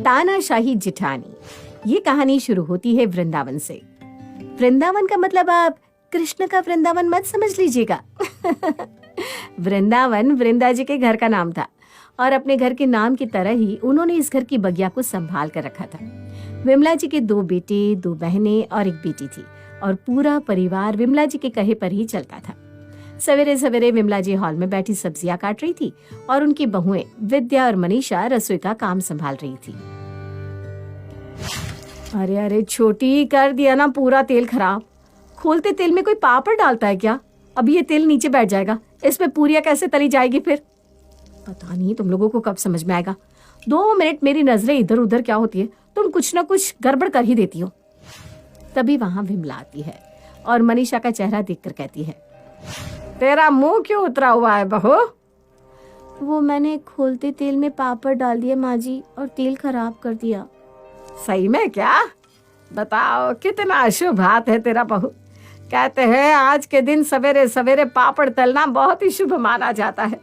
तानाशाही जिठानी। ये कहानी शुरू होती है वृंदावन से। वृंदावन का मतलब आप कृष्ण का वृंदावन मत समझ लीजिएगा। वृंदावन वृंदा जी के घर का नाम था और अपने घर के नाम की तरह ही उन्होंने इस घर की बगिया को संभाल कर रखा था। विमला जी के 2 बेटे, 2 बहनें और 1 बेटी थी और पूरा परिवार विमला जी के कहे पर ही चलता था। सवेरे सवेरे विमला जी हॉल में बैठी सब्जियां काट रही थी और उनकी बहुएं विद्या और मनीषा रसोई का काम संभाल रही थी। अरे अरे छोटी, कर दिया ना पूरा तेल खराब। खोलते तेल में कोई पापड़ डालता है क्या? अब ये तेल नीचे बैठ जाएगा, इसमें पूरियां कैसे तली जाएगी फिर? पता नहीं तुम लोगों को कब समझ में आएगा। 2 मिनट मेरी नजरें इधर उधर क्या होती है, तुम कुछ ना कुछ गड़बड़ कर ही देती हो। तभी वहां विमला आती है और मनीषा का चेहरा देखकर कहती है, तेरा मुंह क्यों उतरा हुआ है बहू? वो मैंने खोलते तेल में पापड़ डाल दिया माँ जी और तेल खराब कर दिया। सही में क्या? बताओ कितना अशुभ हाथ है तेरा बहू। कहते हैं आज के दिन सवेरे सवेरे पापड़ तलना बहुत ही शुभ माना जाता है।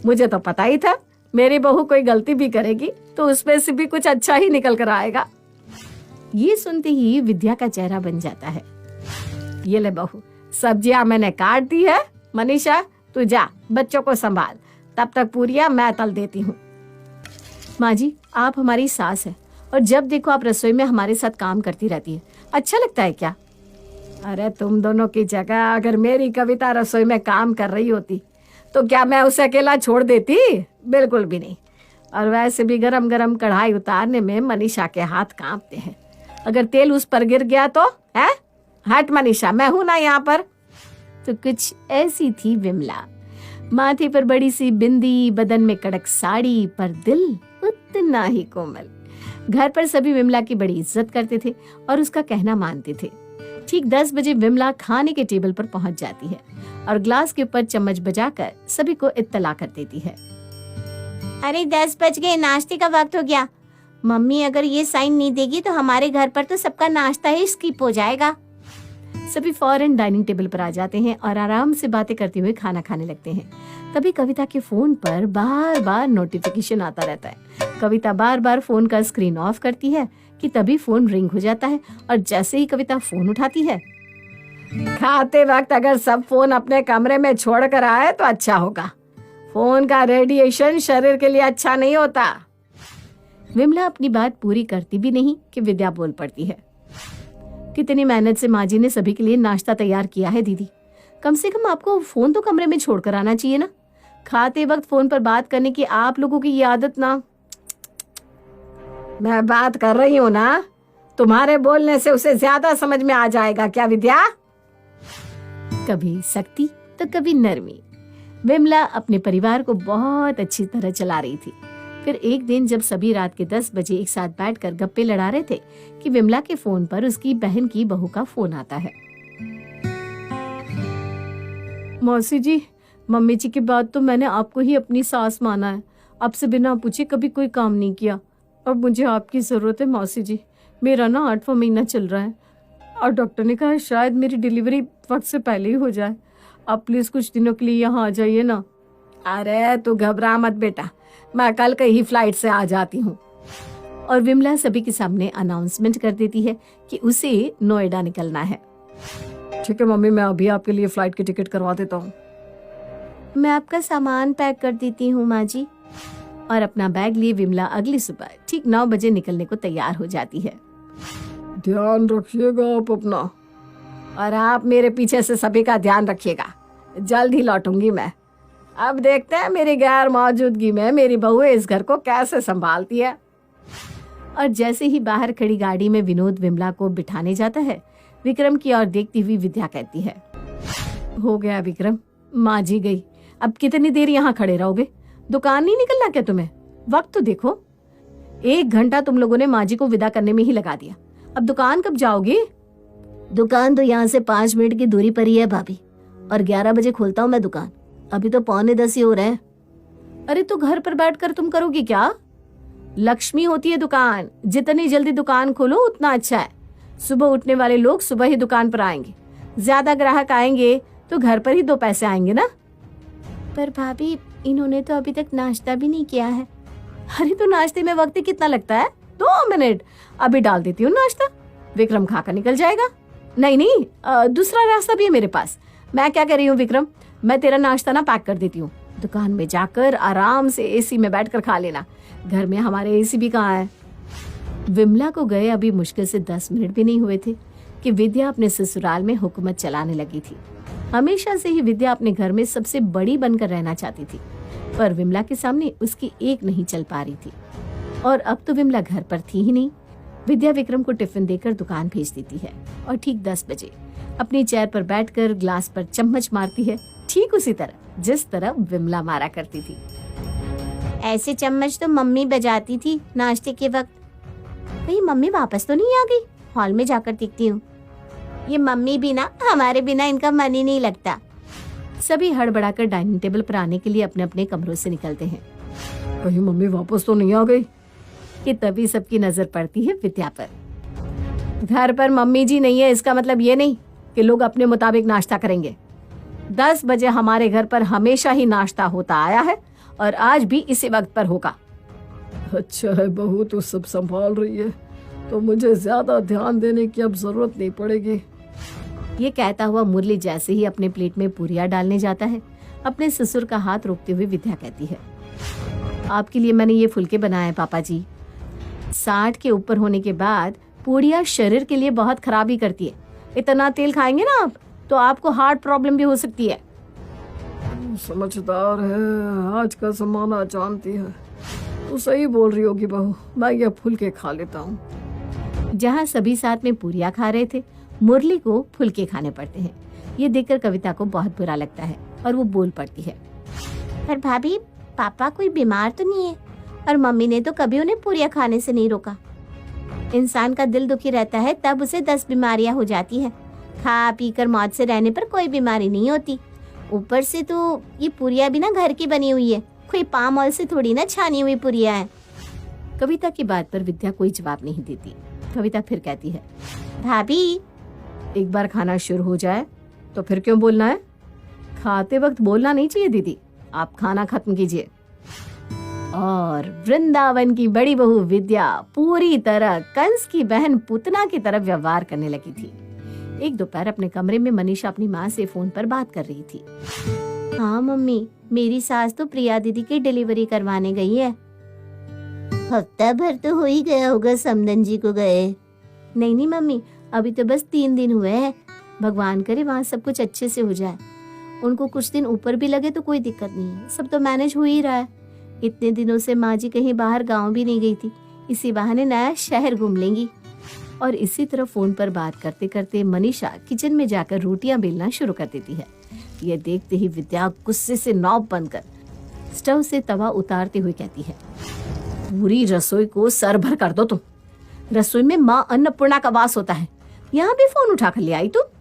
मुझे तो पता ही था मेरी बहू कोई गलती भी करेगी तो उसमें से भी कुछ अच्छा ही निकल कर आएगा। ये सुनते ही विद्या का चेहरा बन जाता है। ये ले बहू, सब्जियां मैंने काट दी है। मनीषा तू जा बच्चों को संभाल, तब तक पूरियां मैं तल देती हूँ। माँ जी आप हमारी सास है और जब देखो आप रसोई में हमारे साथ काम करती रहती है, अच्छा लगता है क्या? अरे तुम दोनों की जगह अगर मेरी कविता रसोई में काम कर रही होती तो क्या मैं उसे अकेला छोड़ देती? बिल्कुल भी नहीं। और वैसे भी गरम गरम कढ़ाई उतारने में मनीषा के हाथ कांपते हैं। अगर तेल उस पर गिर गया तो है? हट मनीषा, मैं हूं ना यहाँ पर। तो कुछ ऐसी थी विमला। माथे पर बड़ी सी बिंदी, बदन में कड़क साड़ी, पर दिल उतना ही कोमल। घर पर सभी विमला की बड़ी इज्जत करते थे और उसका कहना मानते थे। ठीक 10 बजे विमला खाने के टेबल पर पहुंच जाती है और ग्लास के ऊपर चम्मच बजाकर सभी को इत्तला कर देती है। अरे 10 बज गए, नाश्ते का वक्त हो गया। मम्मी अगर ये साइन नहीं देगी तो हमारे घर पर तो सबका नाश्ता ही स्किप हो जाएगा। सभी फौरन डाइनिंग टेबल पर आ जाते हैं और आराम से बातें करते हुए खाना खाने लगते हैं। तभी कविता के फोन पर बार बार नोटिफिकेशन आता रहता है। कविता बार बार फोन का स्क्रीन ऑफ करती है कि तभी फोन रिंग हो जाता है और जैसे ही कविता फोन उठाती है, खाते वक्त अगर सब फोन अपने कमरे में छोड़ कर आए तो अच्छा होगा। फोन का रेडिएशन शरीर के लिए अच्छा नहीं होता। विमला अपनी बात पूरी करती भी नहीं कि विद्या बोल पड़ती है, कितनी मेहनत से माँ जी ने सभी के लिए नाश्ता तैयार किया है दीदी। कम से कम आपको फोन तो कमरे में छोड़कर आना चाहिए ना। खाते वक्त फोन पर बात करने की आप लोगों की ये आदत ना। मैं बात कर रही हूँ ना, तुम्हारे बोलने से उसे ज्यादा समझ में आ जाएगा क्या विद्या? कभी सख्ती तो कभी नरमी। विमला अपने परिवार को बहुत अच्छी तरह चला रही थी। फिर एक दिन जब सभी रात के 10 बजे एक साथ बैठकर गप्पे लड़ा रहे थे कि विमला के फोन पर उसकी बहन की बहू का फोन आता है। मौसी जी, मम्मी जी के बाद तो मैंने आपको ही अपनी सास माना है। आपसे बिना पूछे कभी कोई काम नहीं किया। अब मुझे आपकी जरूरत है मौसी जी। मेरा ना 8वां महीना चल रहा है और डॉक्टर ने कहा शायद मेरी डिलीवरी वक्त से पहले ही हो जाए। आप प्लीज कुछ दिनों के लिए यहाँ आ जाइए ना। अरे तू घबरा मत बेटा, मैं कल के ही फ्लाइट से आ जाती हूँ। और विमला सभी के सामने अनाउंसमेंट कर देती है कि उसे नोएडा निकलना है। ठीक है मम्मी, मैं अभी आपके लिए फ्लाइट की टिकट करवा देता हूँ। मैं आपका सामान पैक कर देती हूँ माँ जी। और अपना बैग लिए विमला अगली सुबह ठीक 9 बजे निकलने को तैयार हो जाती है। ध्यान रखिएगा आप अपना, और आप मेरे पीछे से सभी का ध्यान रखिएगा। जल्द ही लौटूंगी मैं। अब देखते हैं मेरी गैर मौजूदगी में मेरी बहू इस घर को कैसे संभालती है। और जैसे ही बाहर खड़ी गाड़ी में विनोद विमला को बिठाने जाता है, विक्रम की ओर देखती हुई विद्या कहती है, हो गया विक्रम, माँ जी गई। अब कितनी देर यहाँ खड़े रहोगे? दुकान नहीं निकलना क्या तुम्हें? वक्त तो देखो, 1 घंटा तुम लोगों ने माँ जी को विदा करने में ही लगा दिया। अब दुकान कब जाओगी? दुकान तो यहाँ से 5 मिनट की दूरी पर ही है भाभी, और 11 बजे खोलता हूँ मैं दुकान। अभी तो 9:45 ही हो रहे हैं। अरे तो घर पर बैठकर तुम करोगी क्या? लक्ष्मी होती है दुकान, जितनी जल्दी दुकान खोलो उतना अच्छा है। सुबह उठने वाले लोग सुबह ही दुकान पर आएंगे, ज्यादा ग्राहक आएंगे तो घर पर ही 2 पैसे आएंगे ना। पर भाभी इन्होंने तो अभी तक नाश्ता भी नहीं किया है। अरे तो नाश्ते में वक्त कितना लगता है? 2 मिनट, अभी डाल देती हूँ नाश्ता, विक्रम खाकर निकल जाएगा। नहीं नहीं, दूसरा रास्ता भी है मेरे पास। मैं क्या कह रही हूँ विक्रम, मैं तेरा नाश्ता ना पैक कर देती हूँ, दुकान में जाकर आराम से एसी में बैठकर खा लेना, घर में हमारे एसी भी कहाँ है। विमला को गए अभी मुश्किल से 10 मिनट भी नहीं हुए थे कि विद्या अपने ससुराल में हुकूमत चलाने लगी थी। हमेशा से ही विद्या अपने घर में सबसे बड़ी बनकर रहना चाहती थी, पर विमला के सामने उसकी एक नहीं चल पा रही थी। और अब तो विमला घर पर थी ही नहीं। विद्या विक्रम को टिफिन देकर दुकान भेज देती है और ठीक 10 बजे अपनी चेयर पर बैठकर ग्लास पर चम्मच मारती है, ठीक उसी तरह जिस तरह विमला मारा करती थी। ऐसे चम्मच तो मम्मी बजाती थी नाश्ते के वक्त। कहीं मम्मी वापस तो नहीं आ गई? हॉल में जाकर देखती हूँ। ये मम्मी बिना, हमारे बिना इनका मन ही नहीं लगता। सभी हड़बड़ाकर डाइनिंग टेबल पर आने के लिए अपने अपने कमरों से निकलते हैं। कहीं मम्मी वापस तो नहीं आ गई? कि तभी सबकी नजर पड़ती है विद्या पर। घर पर मम्मी जी नहीं है, इसका मतलब ये नहीं कि लोग अपने मुताबिक नाश्ता करेंगे। 10 बजे हमारे घर पर हमेशा ही नाश्ता होता आया है और आज भी इसी वक्त पर होगा। अच्छा है, बहू तो सब संभाल रही है, तो मुझे ज्यादा ध्यान देने की अब जरूरत नहीं पड़ेगी। ये कहता हुआ मुरली जैसे ही अपने प्लेट में पूरियां डालने जाता है, अपने ससुर का हाथ रोकते हुए विद्या कहती है, आपके लिए मैंने ये फुलके बनाए पापा जी। 60 के ऊपर होने के बाद पूड़ियाँ शरीर के लिए बहुत खराबी करती है। इतना तेल खाएंगे ना आप तो आपको हार्ट प्रॉब्लम भी हो सकती है। समझदार है, आज का जमाना जानती है। तो सही बोल रही होगी बहू, मैं ये फुलके खा लेता हूँ। जहाँ सभी साथ में पूरियाँ खा रहे थे, मुरली को फुलके खाने पड़ते हैं। ये देखकर कविता को बहुत बुरा लगता है और वो बोल पड़ती है, पर भाभी पापा कोई बीमार तो नहीं है और मम्मी ने तो कभी उन्हें पूरियां खाने से नहीं रोका। इंसान का दिल दुखी रहता है तब उसे 10 बीमारियां हो जाती है। खा पी कर मौत से रहने पर कोई बीमारी नहीं होती। ऊपर से तो ये पूरियां भी ना घर की बनी हुई है, कोई पाम ऑयल से थोड़ी ना छानी हुई पूरियां है। कविता की बात पर विद्या कोई जवाब नहीं देती। कविता फिर कहती है, भाभी एक बार खाना शुरू हो जाए तो फिर क्यों बोलना है? खाते वक्त बोलना नहीं चाहिए दीदी, आप खाना खत्म कीजिए। और वृंदावन की बड़ी बहू विद्या पूरी तरह कंस की बहन पूतना की तरफ व्यवहार करने लगी थी। एक दोपहर अपने कमरे में मनीषा अपनी माँ से फोन पर बात कर रही थी। हाँ मम्मी, मेरी सास तो प्रिया दीदी की डिलीवरी करवाने गई है। हफ्ता भर तो हो ही गया होगा समदन जी को गए। नहीं मम्मी, अभी तो बस 3 दिन हुए हैं। भगवान करे वहाँ सब कुछ अच्छे से हो जाए। उनको कुछ दिन ऊपर भी लगे तो कोई दिक्कत नहीं है, सब तो मैनेज हो ही रहा है। इतने दिनों से माँ जी कहीं बाहर गांव भी नहीं गई थी, इसी बहाने नया शहर घूम लेंगी। और इसी तरह फोन पर बात करते करते मनीषा किचन में जाकर रोटियां बेलना शुरू कर देती है। यह देखते ही विद्या गुस्से से नॉब बंद कर स्टोव से तवा उतारते हुए कहती है, पूरी रसोई को सर भर कर दो तुम। रसोई में माँ अन्नपूर्णा का वास होता है, यहाँ भी फोन उठाकर ले आई तुम।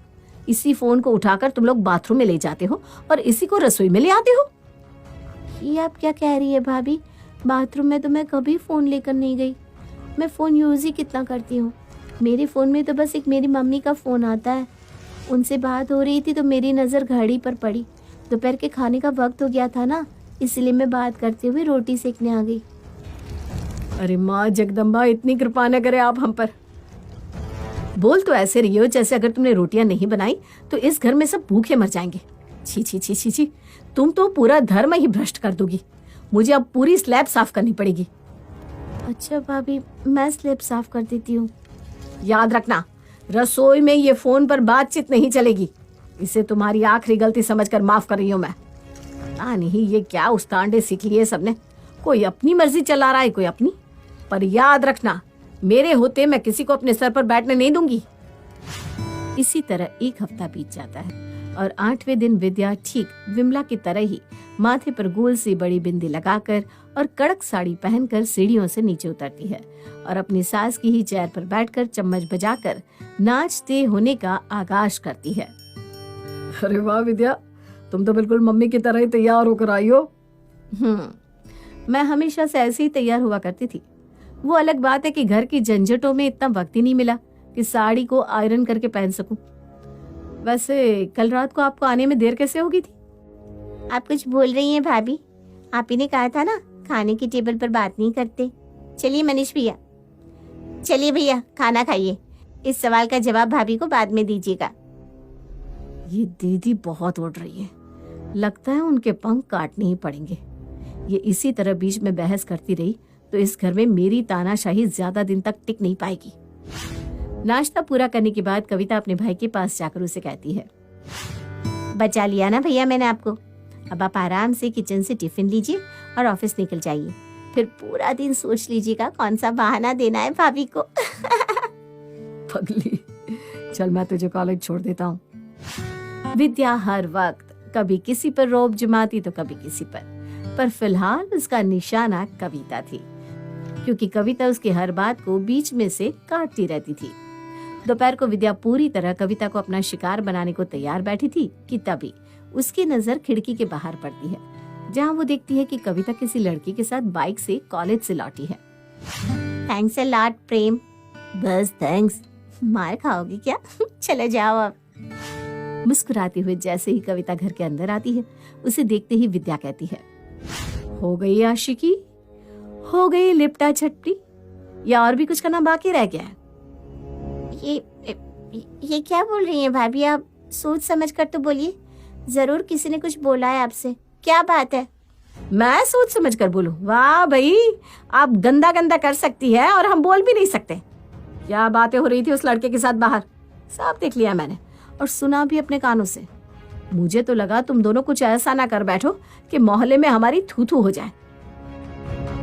इसी फोन को उठाकर तुम लोग बाथरूम में ले जाते हो और इसी को रसोई में ले आते हो। ये आप क्या कह रही है भाभी? बाथरूम में तो मैं कभी फोन लेकर नहीं गई। मैं फोन यूज ही कितना करती हूँ। मेरे फोन में तो बस एक मेरी मम्मी का फोन आता है, उनसे बात हो रही थी तो मेरी नजर घड़ी पर पड़ी। दोपहर के खाने का वक्त हो गया था ना, इसलिए मैं बात करते हुए रोटी सेकने आ गई। अरे माँ जगदम्बा, इतनी कृपा न करे आप हम पर। बोल तो ऐसे रही हो जैसे अगर तुमने रोटियां नहीं बनाई तो इस घर में सब भूखे मर जाएंगे। छी छी छी छी छी, तुम तो पूरा धर्म ही भ्रष्ट कर दोगी। मुझे अब पूरी स्लैब साफ करनी पड़ेगी। अच्छा भाभी, मैं स्लैब साफ कर देती हूँ। याद रखना, रसोई में ये फोन पर बातचीत नहीं चलेगी। इसे तुम्हारी आखिरी गलती समझकर माफ कर रही हूँ मैं। नहीं ये क्या उस्तांडे सीख लिए सबने, कोई अपनी मर्जी चला रहा है, कोई अपनी। पर याद रखना, मेरे होते मैं किसी को अपने सर पर बैठने नहीं दूंगी। इसी तरह एक हफ्ता बीत जाता है और 8वें दिन विद्या ठीक विमला की तरह ही माथे पर गोल सी बड़ी बिंदी लगाकर और कड़क साड़ी पहनकर सीढ़ियों से नीचे उतरती है और अपनी सास की ही चेयर पर बैठकर चम्मच बजाकर नाचते होने का आगाज करती है। अरे वाह विद्या, तुम तो बिल्कुल मम्मी की तरह ही तैयार होकर आई हो। मैं हमेशा से ऐसे ही तैयार हुआ करती थी। वो अलग बात है कि घर की झंझटों में इतना वक्त ही नहीं मिला कि साड़ी को आयरन करके पहन सकूं। वैसे कल रात को आपको आने में देर कैसे होगी थी? आप कुछ बोल रही हैं भाभी? आप ही ने कहा था ना खाने की टेबल पर बात नहीं करते। चलिए मनीष भैया, चलिए भैया खाना खाइए, इस सवाल का जवाब भाभी को बाद में दीजिएगा। ये दीदी बहुत उड़ रही है, लगता है उनके पंख काटने ही पड़ेंगे। ये इसी तरह बीच में बहस करती रही तो इस घर में मेरी तानाशाही ज्यादा दिन तक टिक नहीं पाएगी। नाश्ता पूरा करने के बाद कविता अपने भाई के पास जाकर उसे कहती है, बचा लिया ना भैया मैंने आपको, अब आप आराम से किचन से टिफिन लीजिए और ऑफिस निकल जाइए। फिर पूरा दिन सोच लीजिएगा कौन सा बहाना देना है भाभी को। पगली, चल मैं तुझे कॉलेज छोड़ देता हूँ। विद्या हर वक्त कभी किसी पर रौब जमाती तो कभी किसी पर फिलहाल उसका निशाना कविता थी, क्योंकि कविता उसकी हर बात को बीच में से काटती रहती थी। दोपहर को विद्या पूरी तरह कविता को अपना शिकार बनाने को तैयार बैठी थी कि तभी उसकी नजर खिड़की के बाहर पड़ती है, जहाँ वो देखती है कि कविता किसी लड़की के साथ बाइक से कॉलेज से लौटी है। थैंक्स अ लॉट प्रेम। बस थैंक्स, मार खाओगी क्या? चलो जाओ अब। मुस्कुराते हुए जैसे ही कविता घर के अंदर आती है, उसे देखते ही विद्या कहती है, हो गई आशिकी, हो गई लिपटा छटपटी, या और भी कुछ करना बाकी रह गया है? ये क्या बोल रही हैं भाभी आप? सोच समझ कर तो बोलिए, जरूर किसी ने कुछ बोला है आपसे, क्या बात है? मैं सोच समझ कर बोलूं? वाह भाई, आप गंदा गंदा कर सकती है और हम बोल भी नहीं सकते। क्या बातें हो रही थी उस लड़के के साथ बाहर, सब देख लिया मैंने और सुना भी अपने कानों से। मुझे तो लगा तुम दोनों कुछ ऐसा ना कर बैठो कि मोहल्ले में हमारी थू थू हो जाए।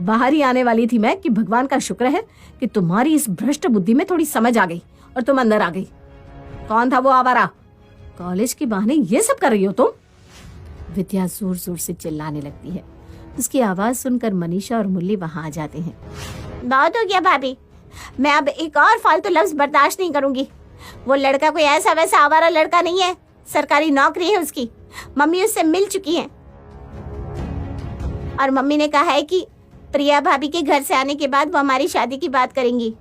बाहर ही आने वाली थी मैं कि भगवान का शुक्र है कि तुम्हारी इस भ्रष्ट बुद्धि में थोड़ी समझ आ गई और तुम अंदर आ गई। कौन था वो आवारा? कॉलेज के बहाने ये सब कर रही हो तुम? विद्या जोर जोर से चिल्लाने लगती है। उसकी आवाज सुनकर मनीषा और मुरली वहां आ जाते हैं। बहुत हो गया भाभी, मैं अब एक और फालतू लफ्ज बर्दाश्त नहीं करूंगी। वो लड़का कोई ऐसा वैसा आवारा लड़का नहीं है, सरकारी नौकरी है उसकी। मम्मी उससे मिल चुकी हैं और मम्मी ने कहा है कि प्रिया भाभी के घर से आने के बाद वो हमारी शादी की बात करेंगी।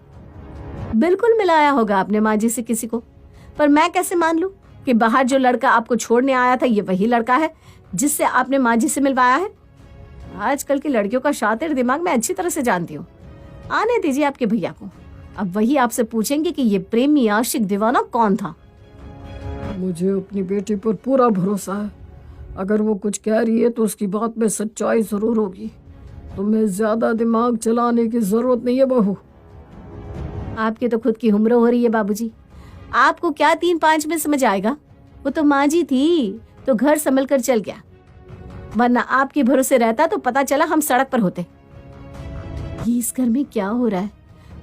बिल्कुल मिलाया होगा आपने माँ जी से किसी को, पर मैं कैसे मान लूं कि बाहर जो लड़का आपको छोड़ने आया था ये वही लड़का है जिससे आपने माँ जी से मिलवाया है? आजकल की लड़कियों का शातिर दिमाग मैं अच्छी तरह से जानती हूँ। आने दीजिए आपके भैया को, अब वही आपसे पूछेंगे कि ये प्रेमी आशिक दीवाना कौन था। मुझे अपनी बेटी पर पूरा भरोसा है, अगर वो कुछ कह रही है तो उसकी बात में सच्चाई जरूर होगी। तुम्हें ज्यादा दिमाग चलाने की जरूरत नहीं है बहू। आपकी तो खुद की उम्र हो रही है बाबूजी, आपको क्या 3-5 में समझ आएगा? वो तो माँ जी थी तो घर संभल कर चल गया, वरना आपके भरोसे रहता तो पता चला हम सड़क पर होते। ये इस घर में क्या हो रहा है?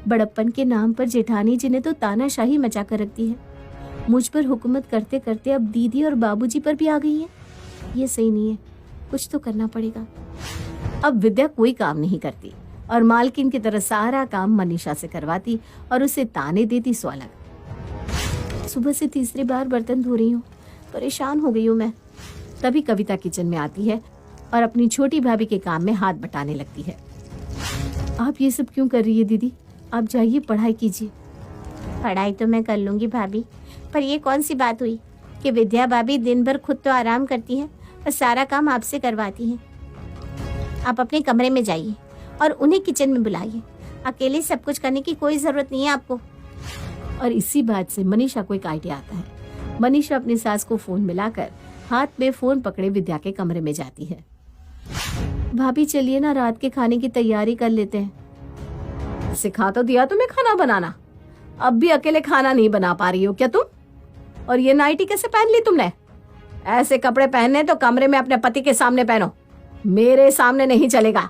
बड़प्पन के नाम पर जेठानी जी ने तो तानाशाही मचा कर रख दी है। मुझ पर हुकूमत करते करते अब दीदी और बाबूजी पर भी आ गई है। ये सही नहीं है, कुछ तो करना पड़ेगा। अब विद्या कोई काम नहीं करती और मालकिन की तरह सारा काम मनीषा से करवाती और उसे ताने देती सो अलग। सुबह से तीसरी बार बर्तन धो रही हूँ, परेशान हो गई हूँ मैं। तभी कविता किचन में आती है और अपनी छोटी भाभी के काम में हाथ बटाने लगती है। आप ये सब क्यों कर रही है दीदी? आप जाइए पढ़ाई कीजिए। पढ़ाई तो मैं कर लूंगी भाभी, पर ये कौन सी बात हुई कि विद्या भाभी दिन भर खुद तो आराम करती हैं और सारा काम आपसे करवाती हैं। आप अपने कमरे में जाइए और उन्हें किचन में बुलाइए। अकेले सब कुछ करने की कोई जरूरत नहीं है आपको। और इसी बात से मनीषा को एक आइडिया आता है। मनीषा अपनी सास को फोन मिलाकर हाथ में फोन पकड़े विद्या के कमरे में जाती है। भाभी चलिए ना, रात के खाने की तैयारी कर लेते हैं। सिखा तो दिया तुम्हें खाना बनाना, अब भी अकेले खाना नहीं बना पा रही हो क्या तुम? और ये नाइटी कैसे पहन ली तुमने? ऐसे कपड़े पहनने तो कमरे में अपने पति के सामने पहनो, मेरे सामने नहीं चलेगा।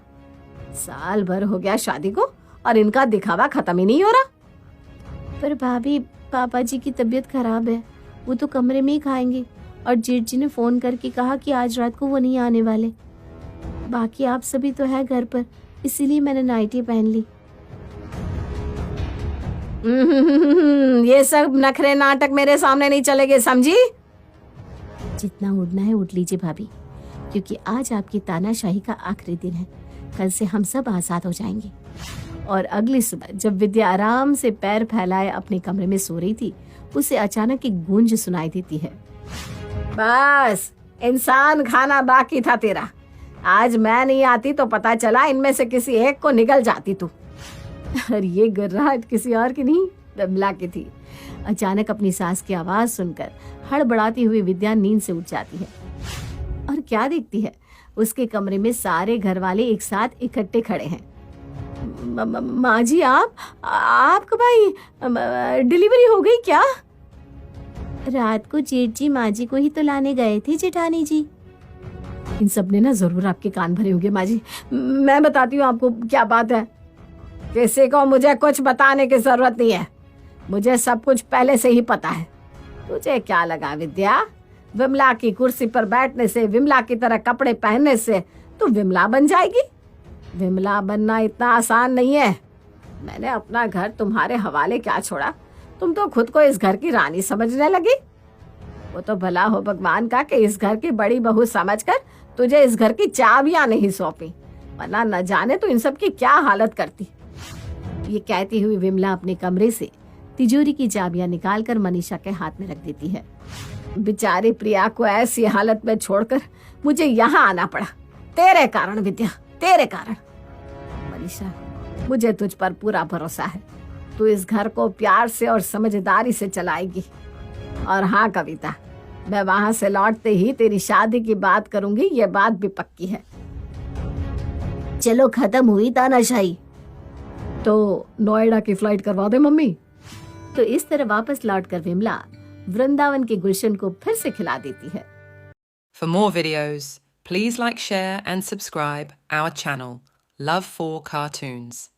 साल भर हो गया शादी को और इनका दिखावा खत्म ही नहीं हो रहा। पर भाभी, पापा जी की तबीयत खराब है, वो तो कमरे में ही खाएंगे और जेठ जी ने फोन करके कहा कि आज रात को वो नहीं आने वाले। बाकी आप सभी तो है घर पर, इसीलिए मैंने नाइटी पहन ली। ये सब नखरे नाटक मेरे सामने नहीं चलेंगे, समझी? जितना उड़ना है उड़ लीजिए भाभी, क्योंकि आज आपकी तानाशाही का आखिरी दिन है। कल से हम सब आजाद हो जाएंगे। और अगली सुबह जब विद्या आराम से पैर फैलाए अपने कमरे में सो रही थी, उसे अचानक एक गूंज सुनाई देती है। बस इंसान खाना बाकी था तेरा। आज मैं नहीं आती तो पता चला इनमें से किसी एक को निगल जाती तू। और ये गर्राहट किसी और की नहीं, विमला की थी। अचानक अपनी सास की आवाज सुनकर हड़बड़ाती हुई विद्या नींद से उठ जाती है और क्या देखती है, उसके कमरे में सारे घर वाले एक साथ इकट्ठे खड़े हैं। माँ जी, आपका भाई डिलीवरी हो गई क्या? रात को जेठ जी माँ जी को ही तो लाने गए थे जेठानी जी। इन सब ने ना जरूर आपके कान भरे होंगे माँ जी। मैं बताती हूँ आपको क्या बात है। किसी को मुझे कुछ बताने की जरूरत नहीं है, मुझे सब कुछ पहले से ही पता है। तुझे क्या लगा विद्या, विमला की कुर्सी पर बैठने से, विमला की तरह कपड़े पहनने से तू विमला बन जाएगी? विमला बनना इतना आसान नहीं है। मैंने अपना घर तुम्हारे हवाले क्या छोड़ा, तुम तो खुद को इस घर की रानी समझने लगी। वो तो भला हो भगवान का कि इस घर की बड़ी बहू समझकर तुझे इस घर की चाबियां नहीं सौंपी, वरना न जाने तो इन सब की क्या हालत करती। ये कहती हुई विमला अपने कमरे से तिजोरी की चाबियां निकालकर मनीषा के हाथ में रख देती है। बेचारी प्रिया को ऐसी हालत में छोड़कर मुझे यहाँ आना पड़ा, तेरे कारण विद्या, तेरे कारण। मनीषा, मुझे तुझ पर पूरा भरोसा है, तू इस घर को प्यार से और समझदारी से चलाएगी। और हाँ कविता, मैं वहां से लौटते ही तेरी शादी की बात करूंगी, ये बात भी पक्की है। चलो खत्म हुई तानाशाही। तो नोएडा की फ्लाइट करवा दे मम्मी। तो इस तरह वापस लौटकर विमला वृंदावन के गुलशन को फिर से खिला देती है। For more videos, please like, share and subscribe our channel, Love for Cartoons.